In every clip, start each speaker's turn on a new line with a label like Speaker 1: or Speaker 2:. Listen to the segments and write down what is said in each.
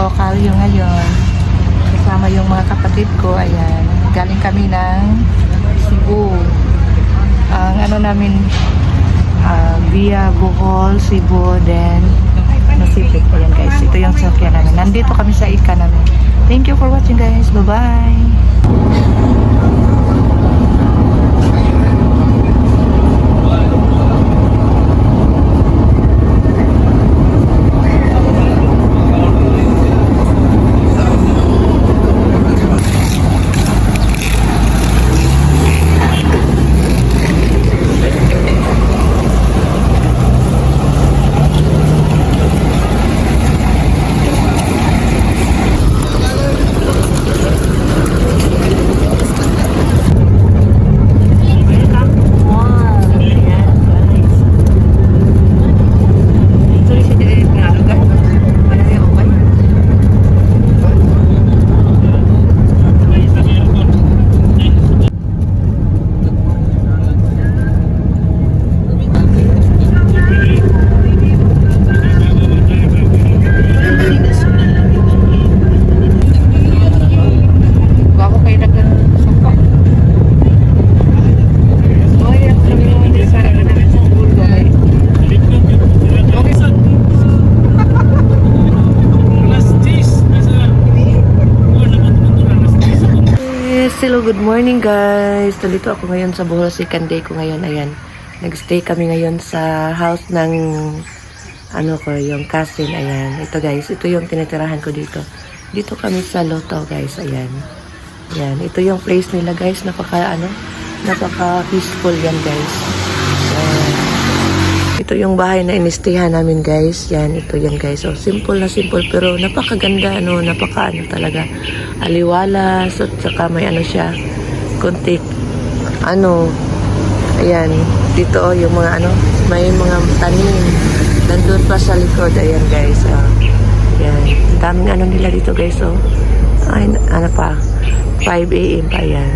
Speaker 1: ko Calio ngayon. Kasama yung mga kapatid ko. Ayan. Galing kami ng Cebu. Ang ano namin, via Bohol, Cebu, then Nasipit. Ayan guys. Ito yung sakyan namin. Nandito kami sa Ika namin. Thank you for watching guys. Bye-bye. Hello, good morning guys. Nandito ako ngayon sa Bohol, second day ko ngayon. Ayan, nagstay kami ngayon sa house ng ano ko, yung cousin. Ayan, ito guys, ito yung tinitirahan ko dito. Dito kami sa Loto guys. Ayan, ayan, ito yung place nila guys. Napaka peaceful yan guys. Ayan. Ito yung bahay na inistihan namin guys. Yan, ito yan guys. So, simple na simple pero napakaganda, napaka talaga. Aliwalas, at saka may siya, kuntik, ayan, dito yung mga may mga tanim. Nandun pa sa likod, ayan guys. Ayan, daming nila dito guys. Ay, 5 AM pa yan.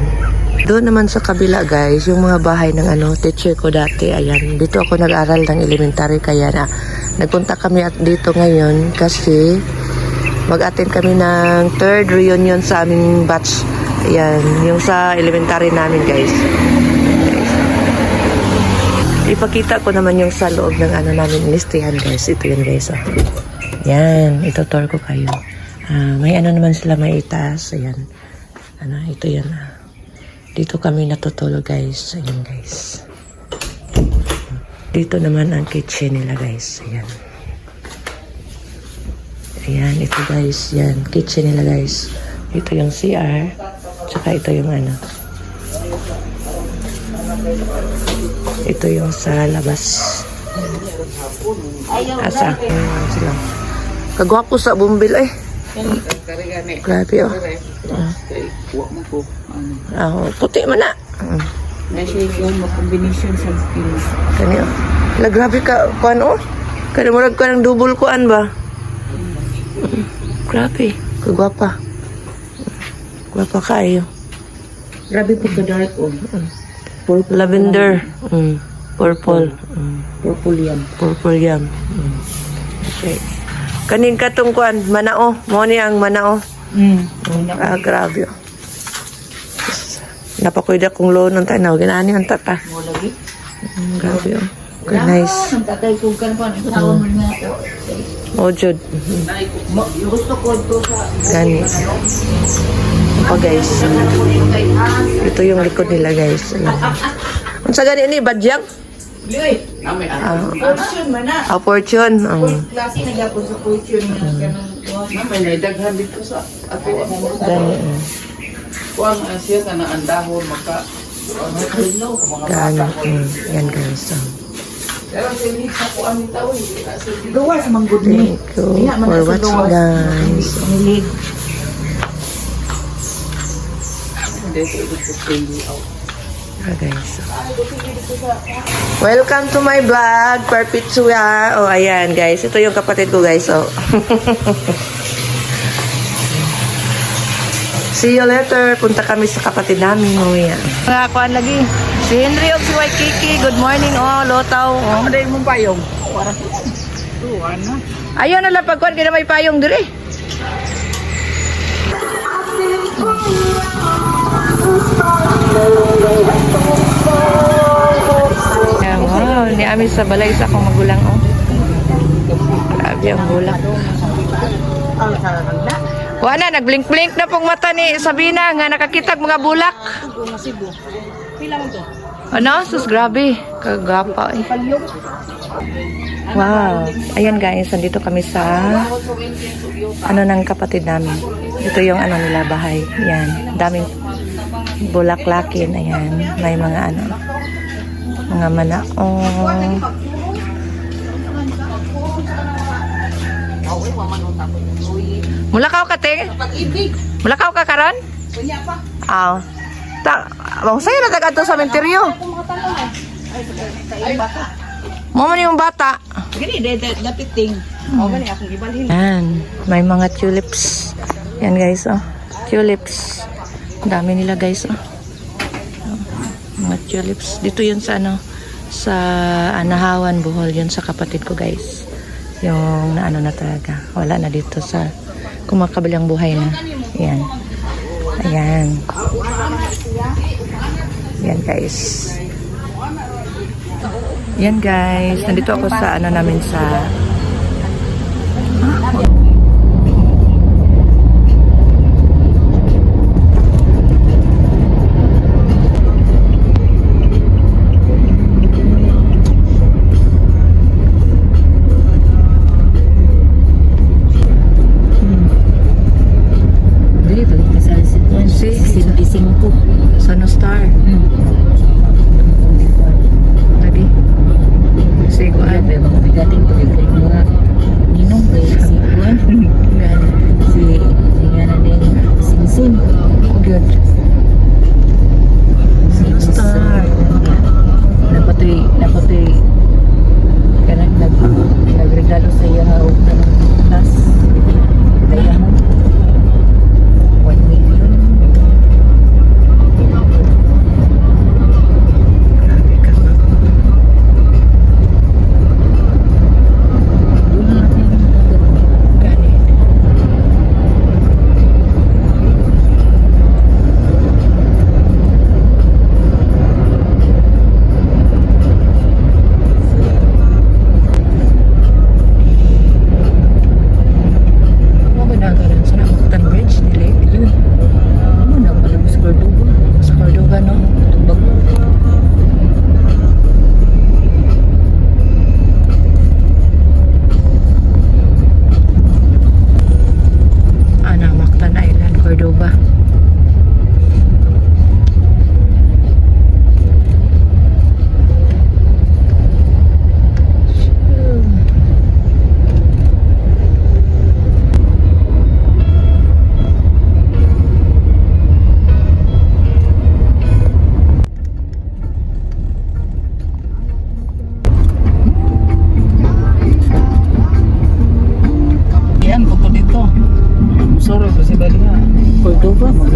Speaker 1: Doon naman sa kabila guys, yung mga bahay ng teacher ko dati, ayan. Dito ako nag-aral ng elementary, kaya nagpunta kami dito ngayon kasi mag-attend kami ng 3rd reunion sa aming batch. Ayan, yung sa elementary namin guys. Ipakita ko naman yung sa loob ng namin listihan guys. Ito yun guys. Yan, ito-tour ko kayo. May naman sila, may itaas. Ayan. Ito yan. Dito kami natutulog guys. Ayan guys. Dito naman ang kitchen nila guys. Ayan. Ayan, ito guys. Yan, kitchen nila guys. Ito yung CR. Tsaka ito yung ito yung sa labas. Asa? Sila. Kagwapo sa bumbil eh. Grabe puti man na.
Speaker 2: Nasa yung combination sa skin.
Speaker 1: Kani grabe ka, kuan Kani murag ka ng double kuan ba? Grabe, kagwapa. Gwapa kayo.
Speaker 2: Grabe po ka dark Purple
Speaker 1: Lavender. Purple.
Speaker 2: Purple yan.
Speaker 1: Purple yan. Okay. Kanin katong kuan, manao. Mo ni ang manao. Grabe. Napakuida kong loan ng tanaw. Ginani ang tata.
Speaker 2: Mo lagi.
Speaker 1: Grabe. Okay, nice.
Speaker 2: Ang tatay ko kan pa. Tawag mo na ito.
Speaker 1: Ojod.
Speaker 2: Gusto ko ito sa...
Speaker 1: Gani. Guys. Ito yung likod nila guys. Ang sa gani ni badyang?
Speaker 2: Fortune man na.
Speaker 1: Fortune.
Speaker 2: Klase nagyapon sa fortune na ganun.
Speaker 3: May naidaghan dito sa ato.
Speaker 1: Gani.
Speaker 3: Kuang siya ka na andahon maka
Speaker 1: Gani. Yan guys.
Speaker 3: pero sili sa kuan ni tao
Speaker 2: Luwa sa manggod ni.
Speaker 1: Thank you for watching guys.
Speaker 2: Nilig.
Speaker 1: Guys. Welcome to my vlog, Perpetua. Ayan guys. Ito yung kapatid ko guys. See you later. Punta kami sa kapatid namin. Yan. Mga kuan lagi. Si Henry o si Waikiki. Good morning. Lotaw.
Speaker 3: Maday mong payong.
Speaker 1: Ayaw na lang pagkuhan. Kaya may payong diri. Ayan, wow, ni amin sa balay sa akong magulang, oh. Grabe ang bulak. Wala, nagblink-blink na pong mata ni Sabina nga nakakitag mga bulak. Ano? Sus, grabe. Kagapa eh. Wow. Ayan guys, nandito kami sa ano ng kapatid namin. Ito yung ano nila bahay. Ayan. Daming bulaklakin. Ayan. May mga ano. Mga manaong. Mulakaw ka, te? Mulakaw ka karon? Aw. Bang sayo na tagad to sa menteryo. Mo man yung bata.
Speaker 2: Gani, dapiting. O, gani, akong ibalhin.
Speaker 1: Yan, may mga tulips. Yan guys, oh. Tulips. Ang dami nila guys, oh. Mga tulips. Dito yun sa ano, sa Anahawan, Bohol. Yun sa kapatid ko guys. Yung na ano na talaga. Wala na dito sa kumakabilang buhay na. Yan. Ayan. Yan guys. Yan guys. Nandito ako sa ano namin sa Sono Star. Lagi. Sige, ano?
Speaker 2: Dating to mga ninong ko si Juan. Si nga din Sinsin.
Speaker 1: Good. Star.
Speaker 2: Napatoy kanang nagregalo sa iya og tas diamond 1 million. Cordova.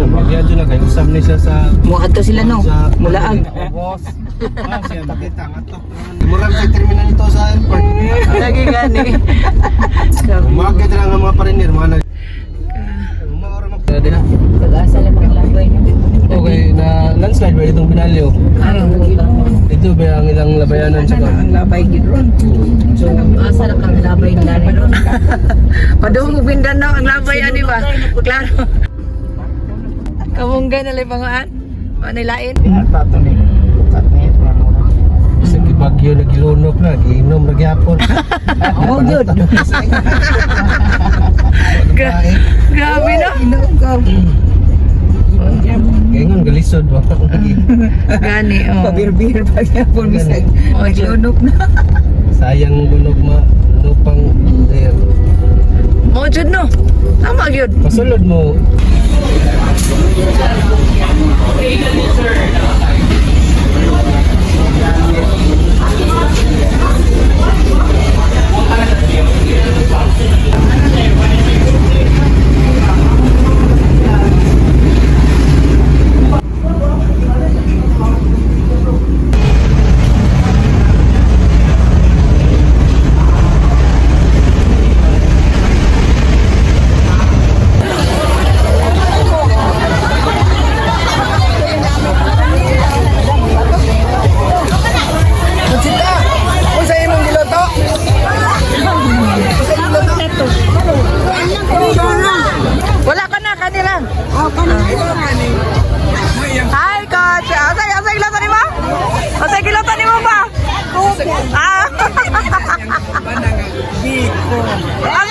Speaker 4: Magyadyo na kayo. Usam ni siya sa...
Speaker 2: Muad to sila no. Mulaag.
Speaker 4: Boss. Siya nakita nga to. Murag sa terminal nito sa airport.
Speaker 1: Lagi gani.
Speaker 4: Umakit lang ang mga parinir. Mga nag...
Speaker 2: Pag-asa lang ang labay no.
Speaker 4: Okay, na landslide ba itong Binalyo? Ito ba ang ilang labayanan sa
Speaker 2: Ang labay gidron. So, asa lang ang labay nila ron.
Speaker 1: Padung Mindanao ang labay ani ba? Klaro. Kamunggan na libangaan. Manilain.
Speaker 2: Tato ni bukat ni
Speaker 4: Sa Bagyo na gilunok na, giinom na gyapon.
Speaker 2: Oh, good.
Speaker 1: Grabe no?
Speaker 4: Ngayon galisod ba?
Speaker 1: Gani, oh.
Speaker 2: Pabir-bir pa niya po bisag.
Speaker 1: Oh,
Speaker 2: Maglunok na.
Speaker 4: Sayang gunog ma lupang there.
Speaker 1: Mo jud no. Tama gyud.
Speaker 4: Pasulod mo.
Speaker 1: Ang